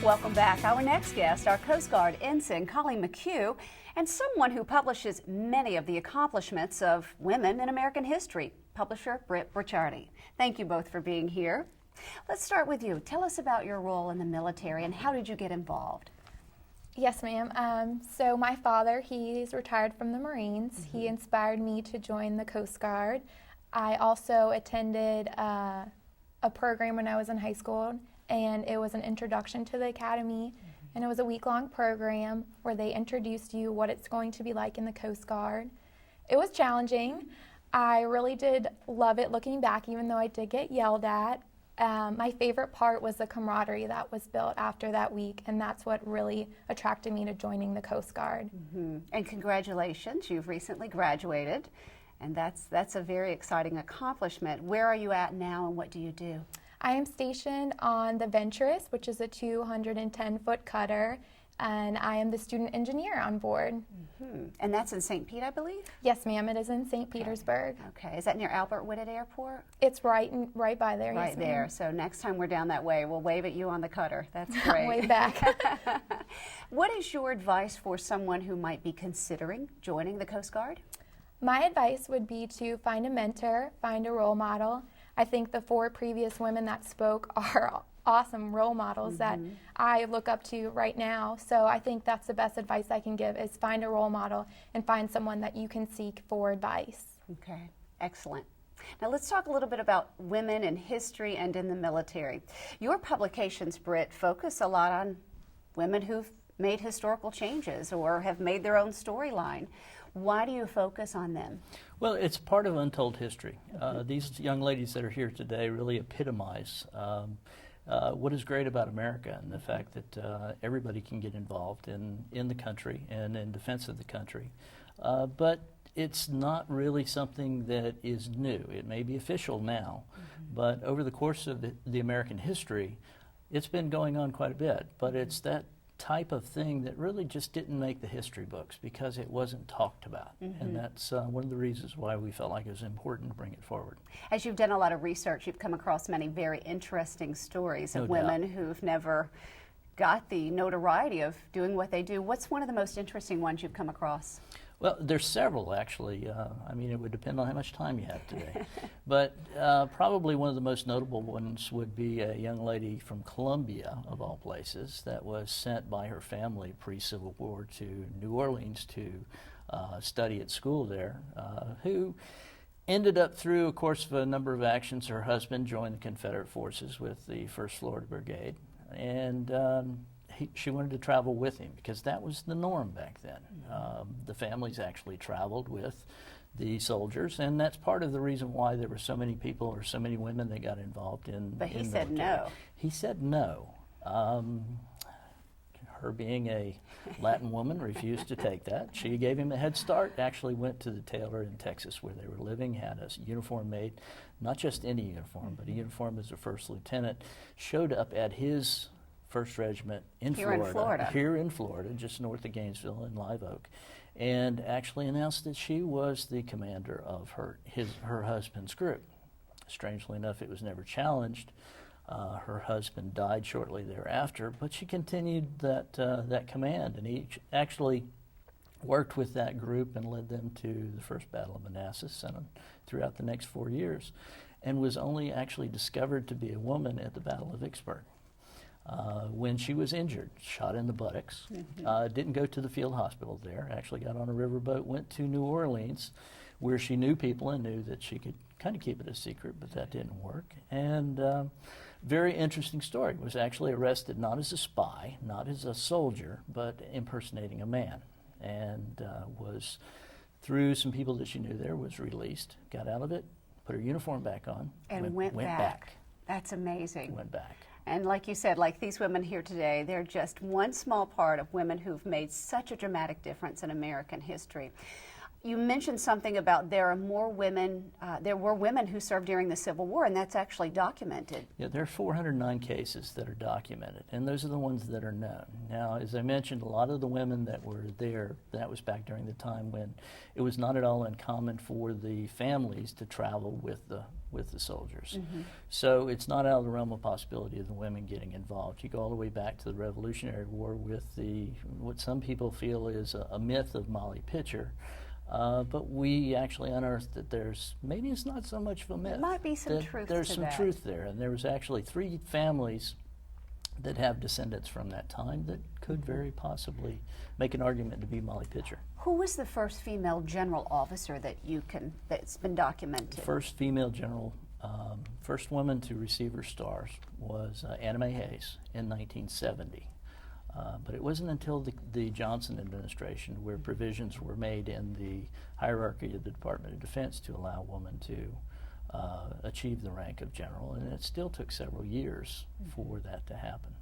Welcome back. Our next guest, our Coast Guard Ensign Colleen McHugh, and someone who publishes many of the accomplishments of women in American history, publisher Britt Brichardi. Thank you both for being here. Let's start with you. Tell us about your role in the military and how did you get involved? Yes, ma'am. So my father, he's retired from the Marines. He inspired me to join the Coast Guard. I also attended a program when I was in high school, and it was an introduction to the academy, and it was a week-long program where they introduced you what it's going to be like in the Coast Guard. It was challenging. I really did love it looking back, even though I did get yelled at. My favorite part was the camaraderie that was built after that week, and that's what really attracted me to joining the Coast Guard. And congratulations, you've recently graduated, and that's a very exciting accomplishment. Where are you at now and what do you do? I am stationed on the Venturous, which is a 210-foot cutter, and I am the student engineer on board. And that's in St. Pete, I believe? Yes, ma'am, it is in St. Petersburg. Okay, is that near Albert Whitted Airport? It's right by there, Right yes, there, so next time we're down that way, we'll wave at you on the cutter. That's great. Way back. What is your advice for someone who might be considering joining the Coast Guard? My advice would be to find a mentor, find a role model. I think the 4 previous women that spoke are awesome role models that I look up to right now. So I think that's the best advice I can give, is find a role model and find someone that you can seek for advice. Okay, excellent. Now let's talk a little bit about women in history and in the military. Your publications, Britt, focus a lot on women who've made historical changes or have made their own storyline. Why do you focus on them? Well, it's part of untold history. These young ladies that are here today really epitomize what is great about America and the fact that everybody can get involved in the country and in defense of the country. But it's not really something that is new. It may be official now, but over the course of the American history, it's been going on quite a bit. But it's that type of thing that really just didn't make the history books because it wasn't talked about. And that's one of the reasons why we felt like it was important to bring it forward. As you've done a lot of research, you've come across many very interesting stories of women who've never got the notoriety of doing what they do. What's one of the most interesting ones you've come across? Well, there's several, actually. I mean, it would depend on how much time you have today. But probably one of the most notable ones would be a young lady from Colombia, of all places, that was sent by her family pre-Civil War to New Orleans to study at school there, who ended up through a course of a number of actions. Her husband joined the Confederate forces with the 1st Florida Brigade, and she wanted to travel with him because that was the norm back then. The families actually traveled with the soldiers, and that's part of the reason why there were so many people or so many women that got involved in. But he said no. He said no. Her being a Latin woman refused to take that. She gave him a head start, actually went to the tailor in Texas where they were living, had a uniform made, not just any uniform, but a uniform as a first lieutenant, showed up at his 1st Regiment Here in Florida, just north of Gainesville in Live Oak, and actually announced that she was the commander of her husband's group. Strangely enough, it was never challenged. Her husband died shortly thereafter, but she continued that command, and he actually worked with that group and led them to the First Battle of Manassas and throughout the next 4 years, and was only actually discovered to be a woman at the Battle of Vicksburg. When she was injured, shot in the buttocks, didn't go to the field hospital there, actually got on a riverboat, went to New Orleans, where she knew people and knew that she could kind of keep it a secret, but that didn't work. And very interesting story, was actually arrested not as a spy, not as a soldier, but impersonating a man, and was, through some people that she knew there, was released, got out of it, put her uniform back on, and went back. That's amazing. Went back. And like you said, like these women here today, they're just one small part of women who've made such a dramatic difference in American history. You mentioned something about there were women who served during the Civil War, and that's actually documented. Yeah, there are 409 cases that are documented, and those are the ones that are known. Now, as I mentioned, a lot of the women that were there, that was back during the time when it was not at all uncommon for the families to travel with the soldiers. Mm-hmm. So it's not out of the realm of possibility of the women getting involved. You go all the way back to the Revolutionary War with what some people feel is a myth of Molly Pitcher. But we actually unearthed that maybe it's not so much of a myth. There might be some truth to that. There's some truth there, and there was actually 3 families that have descendants from that time that could very possibly make an argument to be Molly Pitcher. Who was the first female general officer that's been documented? First female general, first woman to receive her stars was Anna Mae Hayes in 1970. But it wasn't until the Johnson administration where provisions were made in the hierarchy of the Department of Defense to allow women to achieve the rank of general, and it still took several years for that to happen.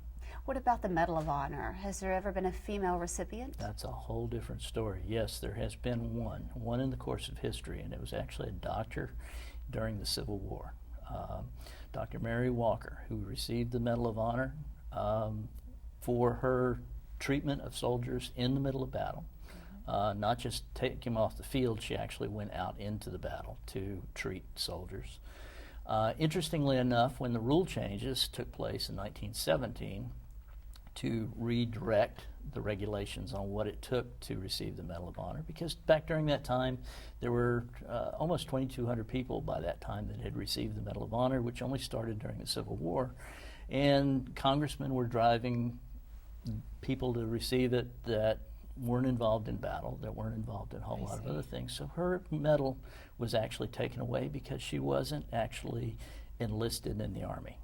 What about the Medal of Honor? Has there ever been a female recipient? That's a whole different story. Yes, there has been one in the course of history, and it was actually a doctor during the Civil War, Dr. Mary Walker, who received the Medal of Honor for her treatment of soldiers in the middle of battle. Not just take him off the field, she actually went out into the battle to treat soldiers. Interestingly enough, when the rule changes took place in 1917 to redirect the regulations on what it took to receive the Medal of Honor, because back during that time there were almost 2,200 people by that time that had received the Medal of Honor, which only started during the Civil War, and congressmen were driving people to receive it that weren't involved in battle, that weren't involved in a whole lot of other things. So her medal was actually taken away because she wasn't actually enlisted in the Army.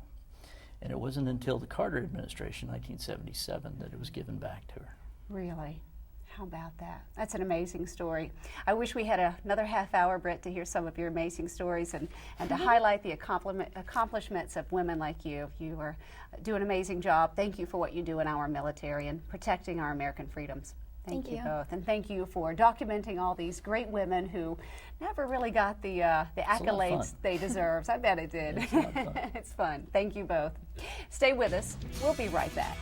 And it wasn't until the Carter administration, 1977, that it was given back to her. Really? How about that? That's an amazing story. I wish we had another half hour, Britt, to hear some of your amazing stories and to highlight the accomplishments of women like you. You are doing an amazing job. Thank you for what you do in our military and protecting our American freedoms. Thank you both. And thank you for documenting all these great women who never really got the accolades they deserve. I bet it did. It's a lot of fun. It's fun. Thank you both. Stay with us. We'll be right back.